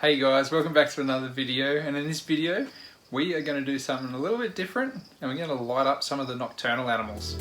Hey guys, welcome back to another video, and in this video we are going to do something a little bit different and we're going to light up some of the nocturnal animals.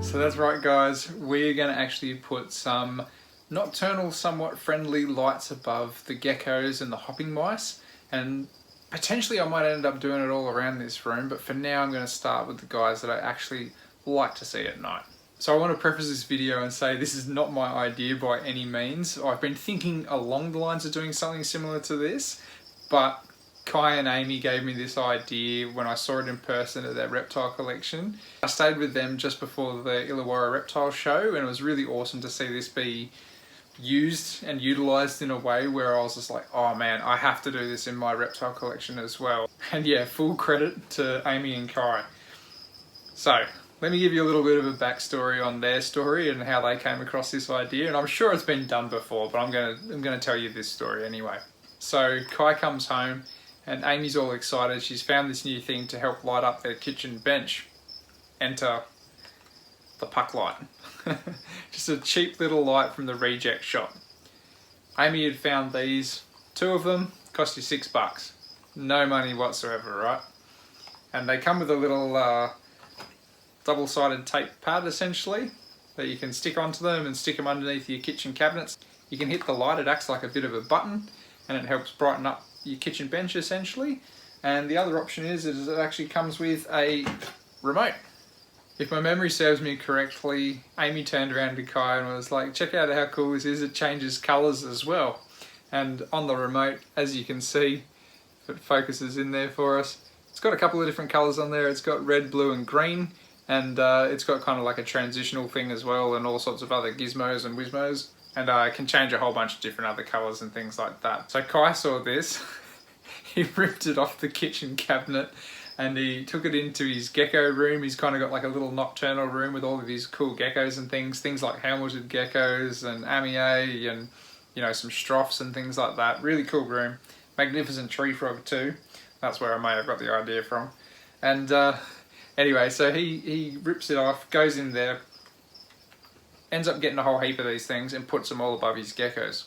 So that's right guys, we're going to actually put some nocturnal, somewhat friendly lights above the geckos and the hopping mice, and potentially I might end up doing it all around this room, but for now I'm going to start with the guys that I actually like to see at night. So I want to preface this video and say this is not my idea by any means. I've been thinking along the lines of doing something similar to this, but Kai and Aimee gave me this idea when I saw it in person at their reptile collection. I stayed with them just before the Illawarra reptile show, and it was really awesome to see this be used and utilised in a way where I was just like, oh man, I have to do this in my reptile collection as well. And yeah, full credit to Aimee and Kai. So let me give you a little bit of a backstory on their story and how they came across this idea. And I'm sure it's been done before, but I'm gonna tell you this story anyway. So Kai comes home and Amy's all excited. She's found this new thing to help light up their kitchen bench. Enter the puck light. Just a cheap little light from the reject shop. Aimee had found these, two of them, cost you $6. No money whatsoever, right? And they come with a little double-sided tape pad essentially that you can stick onto them and stick them underneath your kitchen cabinets. You can hit the light, it acts like a bit of a button and it helps brighten up your kitchen bench essentially. And the other option is it actually comes with a remote. If my memory serves me correctly, Aimee turned around to Kai and was like, check out how cool this is, it changes colours as well. And on the remote, as you can see, if it focuses in there for us, it's got a couple of different colours on there. It's got red, blue and green, and it's got kind of like a transitional thing as well and all sorts of other gizmos and whizmos. And it can change a whole bunch of different other colours and things like that. So Kai saw this, he ripped it off the kitchen cabinet and he took it into his gecko room. He's kind of got like a little nocturnal room with all of these cool geckos and things like helmeted geckos and Aimee and, you know, some strophs and things like that. Really cool room. Magnificent tree frog too. That's where I may have got the idea from. And anyway, so he rips it off, goes in there, ends up getting a whole heap of these things and puts them all above his geckos.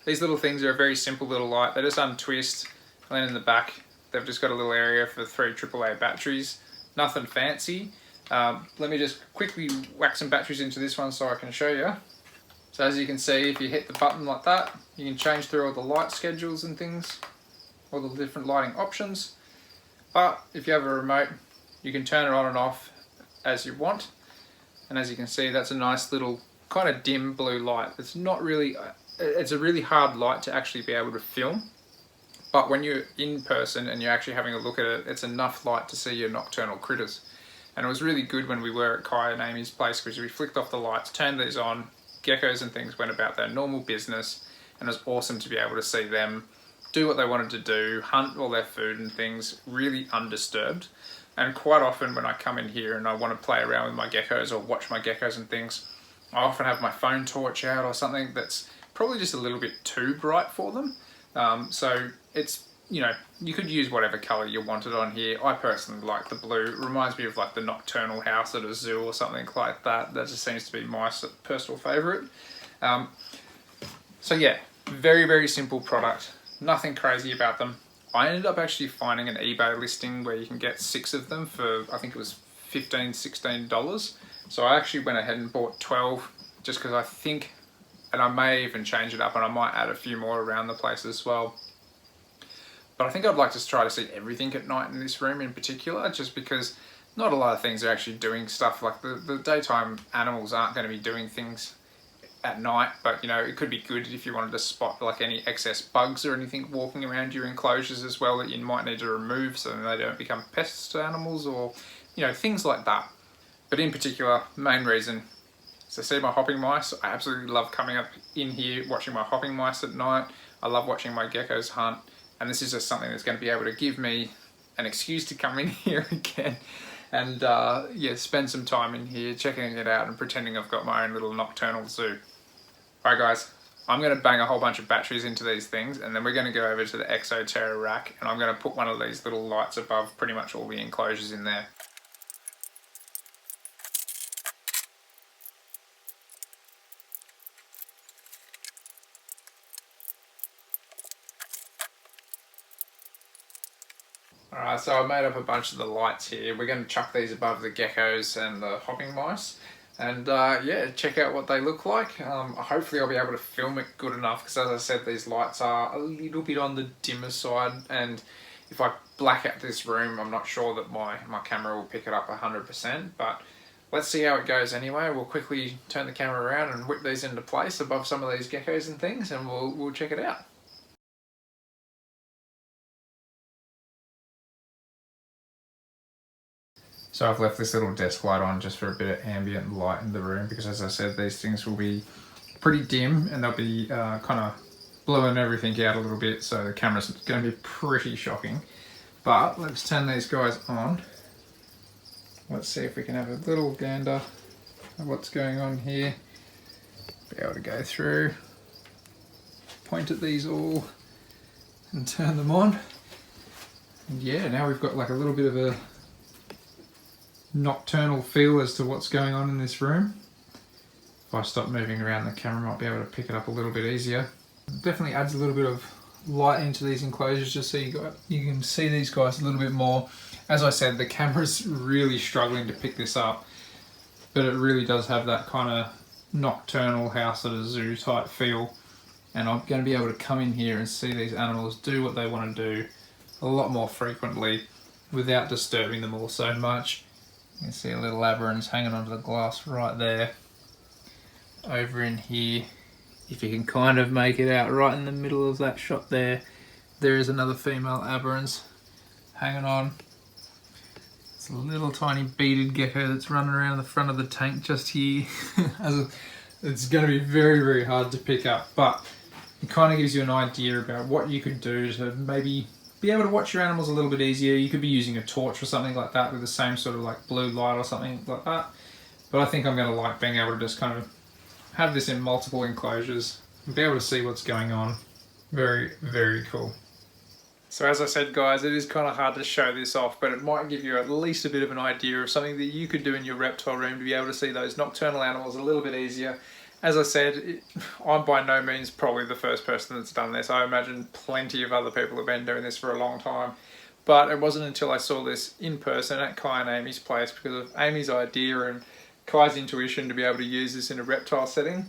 These little things are a very simple little light. They just untwist, and then in the back they've just got a little area for 3 AAA batteries. Nothing fancy. Let me just quickly whack some batteries into this one so I can show you. So as you can see, if you hit the button like that, you can change through all the light schedules and things, all the different lighting options. But if you have a remote, you can turn it on and off as you want. And as you can see, that's a nice little kind of dim blue light. It's not really, it's a really hard light to actually be able to film. But when you're in person and you're actually having a look at it, it's enough light to see your nocturnal critters. And it was really good when we were at Kai and Aimee's place because we flicked off the lights, turned these on, geckos and things went about their normal business. And it was awesome to be able to see them do what they wanted to do, hunt all their food and things, really undisturbed. And quite often when I come in here and I want to play around with my geckos or watch my geckos and things, I often have my phone torch out or something that's probably just a little bit too bright for them. So it's, you know, you could use whatever colour you wanted on here. I personally like the blue. It reminds me of like the nocturnal house at a zoo or something like that. That just seems to be my personal favourite. So yeah, very, very simple product. Nothing crazy about them. I ended up actually finding an eBay listing where you can get 6 of them for, I think it was $15, $16. So I actually went ahead and bought 12 just because I think, and I may even change it up and I might add a few more around the place as well. But I think I'd like to try to see everything at night in this room in particular, just because not a lot of things are actually doing stuff. Like the daytime animals aren't going to be doing things at night, but you know, it could be good if you wanted to spot like any excess bugs or anything walking around your enclosures as well that you might need to remove so they don't become pests to animals, or you know, things like that. But in particular, main reason is to see my hopping mice. I absolutely love coming up in here watching my hopping mice at night. I love watching my geckos hunt, and this is just something that's going to be able to give me an excuse to come in here again and yeah, spend some time in here checking it out and pretending I've got my own little nocturnal zoo. Alright guys, I'm going to bang a whole bunch of batteries into these things, and then we're going to go over to the Exoterra rack, and I'm going to put one of these little lights above pretty much all the enclosures in there. Alright, so I've made up a bunch of the lights here. We're going to chuck these above the geckos and the hopping mice, and yeah, check out what they look like. Hopefully I'll be able to film it good enough, because as I said, these lights are a little bit on the dimmer side, and if I black out this room, I'm not sure that my camera will pick it up 100%, but let's see how it goes anyway. We'll quickly turn the camera around and whip these into place above some of these geckos and things, and we'll check it out. So I've left this little desk light on just for a bit of ambient light in the room, because as I said, these things will be pretty dim and they'll be kind of blowing everything out a little bit, so the camera's going to be pretty shocking. But let's turn these guys on. Let's see if we can have a little gander at what's going on here. Be able to go through, point at these all and turn them on. And yeah, now we've got like a little bit of a nocturnal feel as to what's going on in this room. If I stop moving around, the camera might be able to pick it up a little bit easier. Definitely adds a little bit of light into these enclosures just so you can see these guys a little bit more. As I said, the camera's really struggling to pick this up, but it really does have that kind of nocturnal house at a zoo type feel, and I'm going to be able to come in here and see these animals do what they want to do a lot more frequently without disturbing them all so much. You can see a little aberrans hanging onto the glass right there. Over in here, if you can kind of make it out, right in the middle of that shot there, there is another female aberrans hanging on. It's a little tiny beaded gecko that's running around the front of the tank just here. It's going to be very, very hard to pick up, but it kind of gives you an idea about what you could do to maybe be able to watch your animals a little bit easier. You could be using a torch or something like that with the same sort of like blue light or something like that. But I think I'm going to like being able to just kind of have this in multiple enclosures and be able to see what's going on. Very, very cool. So as I said guys, it is kind of hard to show this off, but it might give you at least a bit of an idea of something that you could do in your reptile room to be able to see those nocturnal animals a little bit easier. As I said, I'm by no means probably the first person that's done this. I imagine plenty of other people have been doing this for a long time. But it wasn't until I saw this in person at Kai and Aimee's place, because of Amy's idea and Kai's intuition to be able to use this in a reptile setting,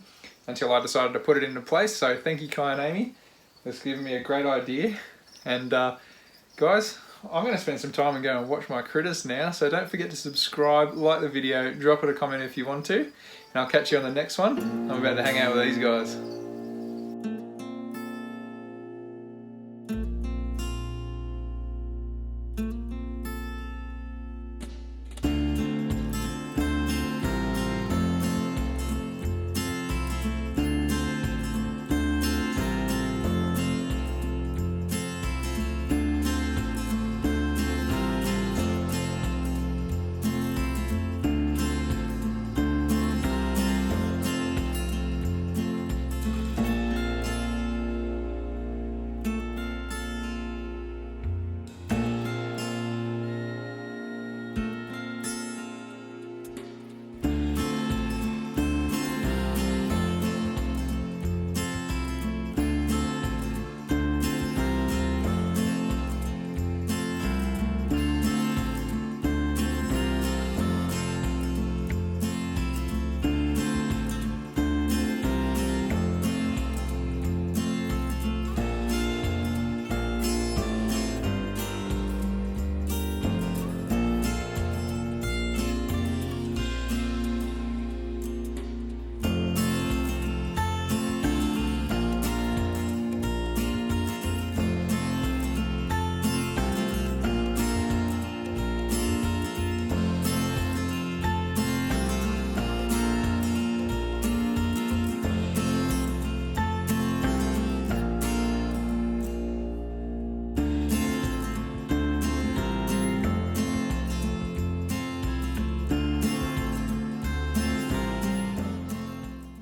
until I decided to put it into place. So thank you, Kai and Aimee. That's given me a great idea. And guys, I'm going to spend some time and go and watch my critters now. So don't forget to subscribe, like the video, drop it a comment if you want to. And I'll catch you on the next one. I'm about to hang out with these guys.